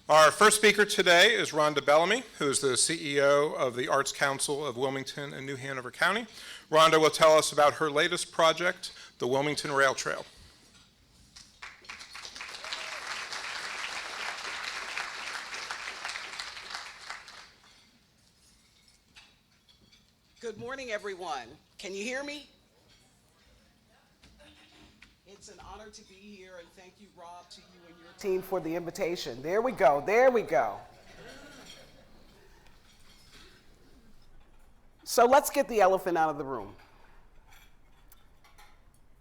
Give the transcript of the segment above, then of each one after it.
Our first speaker today is Rhonda Bellamy, who is the CEO of the Arts Council of Wilmington and New Hanover County. Rhonda will tell us about her latest project, the Wilmington Rail Trail. Good morning, everyone. Can you hear me? It's an honor to be here, and thank you, Rob, to you and your team for the invitation. There we go, there we go. So let's get the elephant out of the room.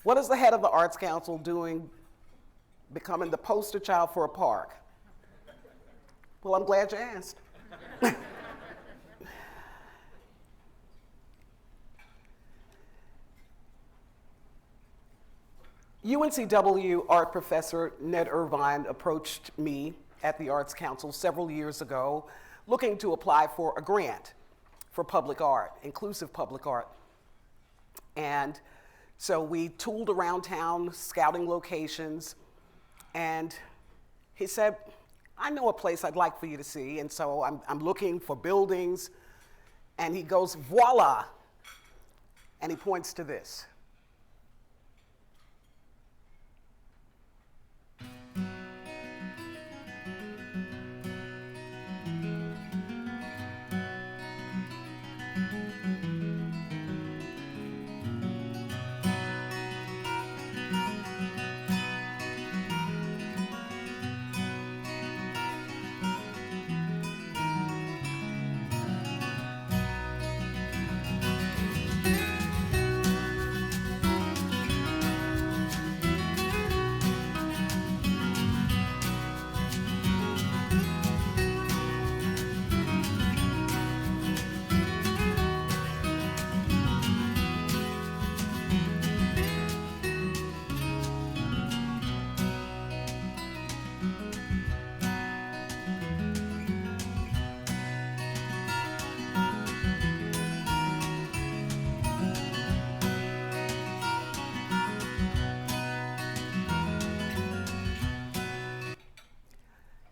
What is the head of the Arts Council doing becoming the poster child for a park? Well, I'm glad you asked. UNCW art professor Ned Irvine approached me at the Arts Council several years ago looking to apply for a grant for public art, inclusive public art. And so we tooled around town scouting locations, and he said, I know a place I'd like for you to see, and so I'm looking for buildings, and he goes, voila, and he points to this.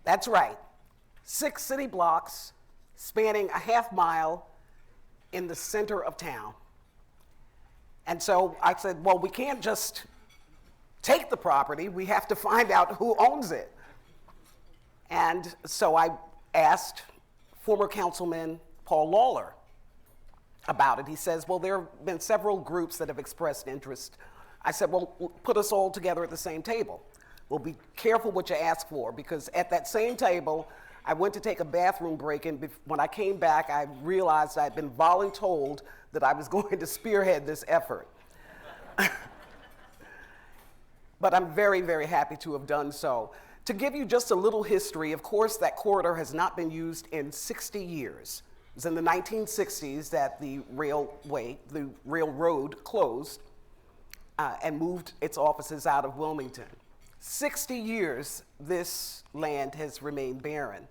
That's right, 6 city blocks spanning a half mile in the center of town. And so I said, well, we can't just take the property, we have to find out who owns it. And so I asked former Councilman Paul Lawler about it. He says, well, there have been several groups that have expressed interest. I said, well, put us all together at the same table. Well, be careful what you ask for, because at that same table, I went to take a bathroom break, and when I came back, I realized I'd been voluntold that I was going to spearhead this effort. But I'm very, very happy to have done so. To give you just a little history, of course, that corridor has not been used in 60 years. It was in the 1960s that the railroad closed and moved its offices out of Wilmington. 60 years, this land has remained barren.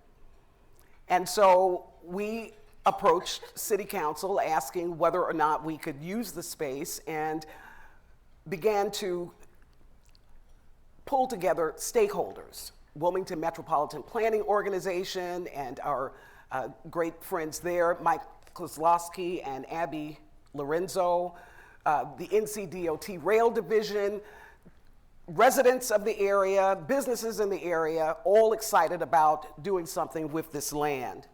And so we approached City Council asking whether or not we could use the space, and began to pull together stakeholders, Wilmington Metropolitan Planning Organization and our great friends there, Mike Kozlowski and Abby Lorenzo, the NCDOT Rail Division, residents of the area, businesses in the area, all excited about doing something with this land.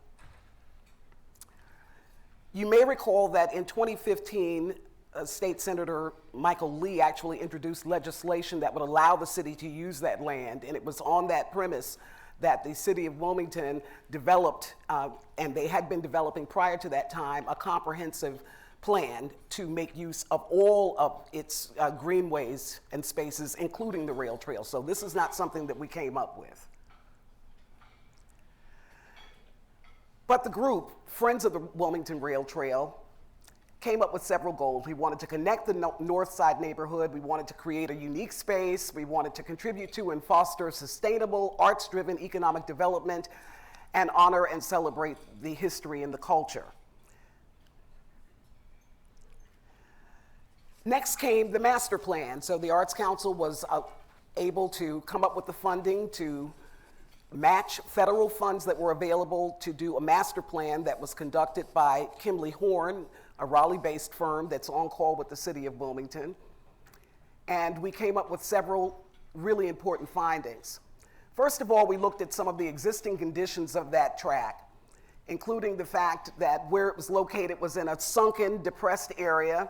You may recall that in 2015, State Senator Michael Lee actually introduced legislation that would allow the city to use that land, and it was on that premise that the city of Wilmington developed, and they had been developing prior to that time, a comprehensive plan to make use of all of its greenways and spaces, including the rail trail. So this is not something that we came up with. But the group, Friends of the Wilmington Rail Trail, came up with several goals. We wanted to connect the North Side neighborhood. We wanted to create a unique space. We wanted to contribute to and foster sustainable, arts-driven economic development, and honor and celebrate the history and the culture. Next came the master plan. So the Arts Council was able to come up with the funding to match federal funds that were available to do a master plan that was conducted by Kimley Horn, a Raleigh-based firm that's on call with the city of Wilmington. And we came up with several really important findings. First of all, we looked at some of the existing conditions of that track, including the fact that where it was located was in a sunken, depressed area.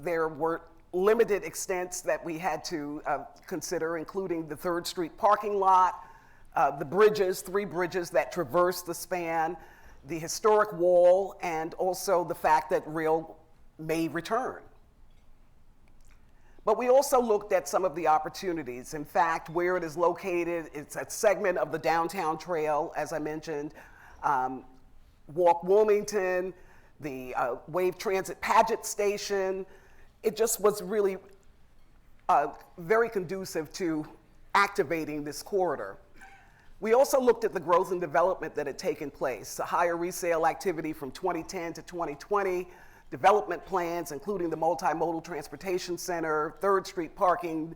There were limited extents that we had to consider, including the 3rd Street parking lot, the bridges, 3 bridges that traverse the span, the historic wall, and also the fact that rail may return. But we also looked at some of the opportunities. In fact, where it is located, it's a segment of the downtown trail, as I mentioned, Walk Wilmington, the Wave Transit Paget Station. It just was really very conducive to activating this corridor. We also looked at the growth and development that had taken place, the higher resale activity from 2010 to 2020, development plans, including the multimodal transportation center, 3rd Street parking,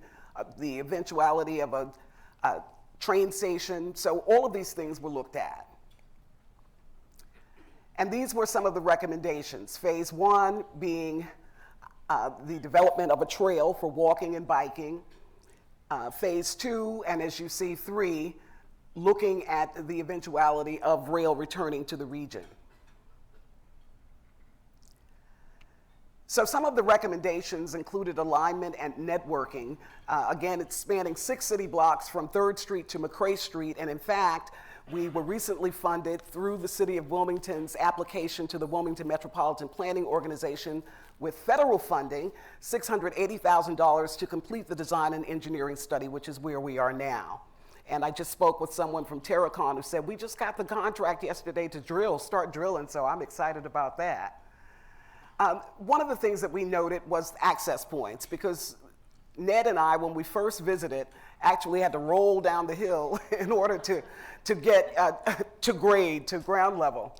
the eventuality of a train station. So all of these things were looked at. And these were some of the recommendations. Phase 1 being the development of a trail for walking and biking. Phase 2, and as you see, 3, looking at the eventuality of rail returning to the region. So some of the recommendations included alignment and networking. Again, it's spanning 6 city blocks from 3rd Street to McCrae Street, and in fact, we were recently funded through the City of Wilmington's application to the Wilmington Metropolitan Planning Organization with federal funding, $680,000 to complete the design and engineering study, which is where we are now. And I just spoke with someone from Terracon who said, we just got the contract yesterday to start drilling, so I'm excited about that. One of the things that we noted was access points, because Ned and I, when we first visited, actually had to roll down the hill in order to get to grade, to ground level.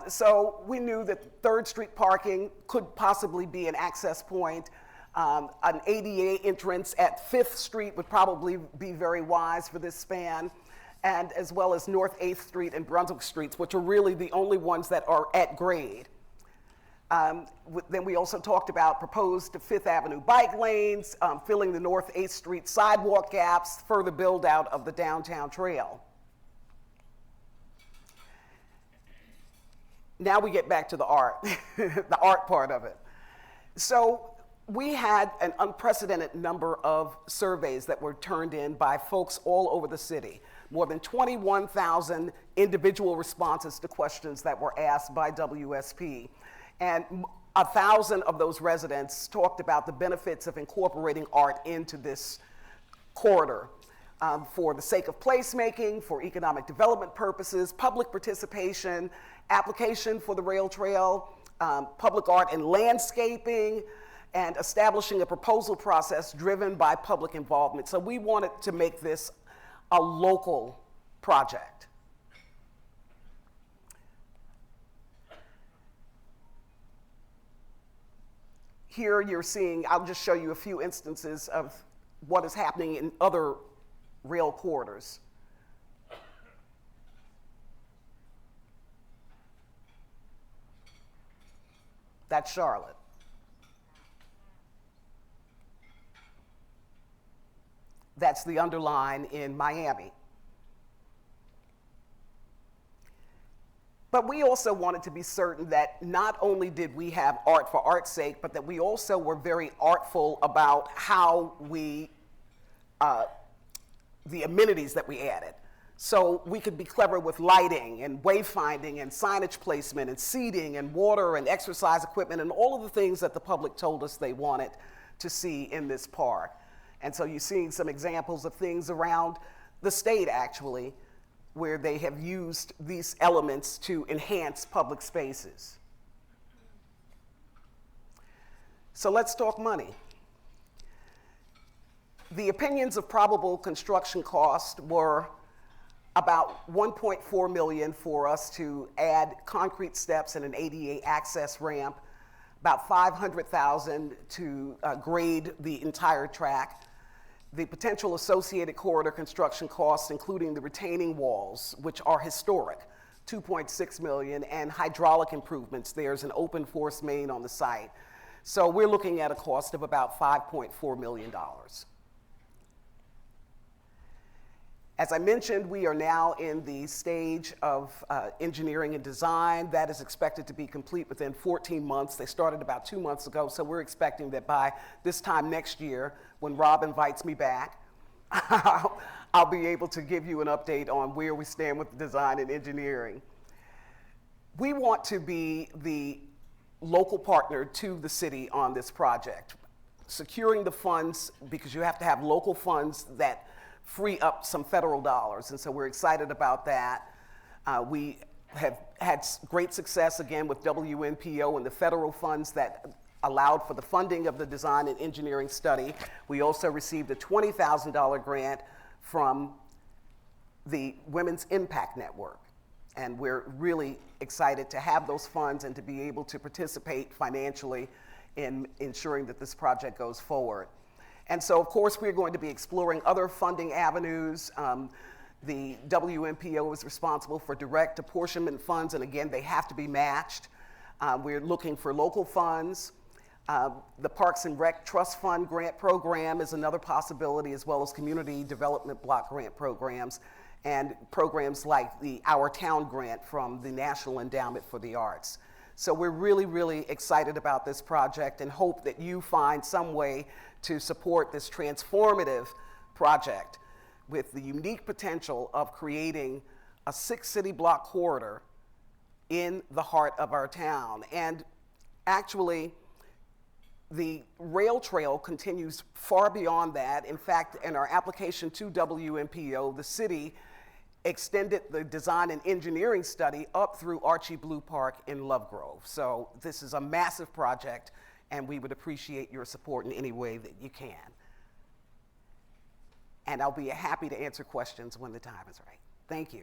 So we knew that 3rd Street parking could possibly be an access point. An ADA entrance at 5th Street would probably be very wise for this span, and as well as North 8th Street and Brunswick Streets, which are really the only ones that are at grade. Then we also talked about proposed 5th Avenue bike lanes, filling the North 8th Street sidewalk gaps, further build out of the downtown trail. Now we get back to the art, the art part of it. So we had an unprecedented number of surveys that were turned in by folks all over the city. More than 21,000 individual responses to questions that were asked by WSP. And 1,000 of those residents talked about the benefits of incorporating art into this corridor for the sake of placemaking, for economic development purposes, public participation, application for the rail trail, public art and landscaping, and establishing a proposal process driven by public involvement. So we wanted to make this a local project. Here you're seeing, I'll just show you a few instances of what is happening in other rail corridors. That's Charlotte. That's the underline in Miami. But we also wanted to be certain that not only did we have art for art's sake, but that we also were very artful about how we, the amenities that we added. So we could be clever with lighting and wayfinding and signage placement and seating and water and exercise equipment and all of the things that the public told us they wanted to see in this park. And so you're seeing some examples of things around the state, actually, where they have used these elements to enhance public spaces. So let's talk money. The opinions of probable construction cost were about $1.4 million for us to add concrete steps and an ADA access ramp, about $500,000 to grade the entire track, The potential associated corridor construction costs, including the retaining walls, which are historic, $2.6 million, and hydraulic improvements. There's an open force main on the site. So we're looking at a cost of about $5.4 million. As I mentioned, we are now in the stage of engineering and design. That is expected to be complete within 14 months. They started about 2 months ago, so we're expecting that by this time next year, when Rob invites me back, I'll be able to give you an update on where we stand with design and engineering. We want to be the local partner to the city on this project, securing the funds, because you have to have local funds that free up some federal dollars, and so we're excited about that. We have had great success again with WNPO and the federal funds that allowed for the funding of the design and engineering study. We also received a $20,000 grant from the Women's Impact Network, and we're really excited to have those funds and to be able to participate financially in ensuring that this project goes forward. And so, of course, we're going to be exploring other funding avenues. The WMPO is responsible for direct apportionment funds, and again, they have to be matched. We're looking for local funds. The Parks and Rec Trust Fund grant program is another possibility, as well as community development block grant programs, and programs like the Our Town grant from the National Endowment for the Arts. So we're really, really excited about this project and hope that you find some way to support this transformative project with the unique potential of creating a 6-city block corridor in the heart of our town. And actually, the rail trail continues far beyond that. In fact, in our application to WMPO, the city extended the design and engineering study up through Archie Blue Park in Lovegrove. So this is a massive project, and we would appreciate your support in any way that you can. And I'll be happy to answer questions when the time is right. Thank you.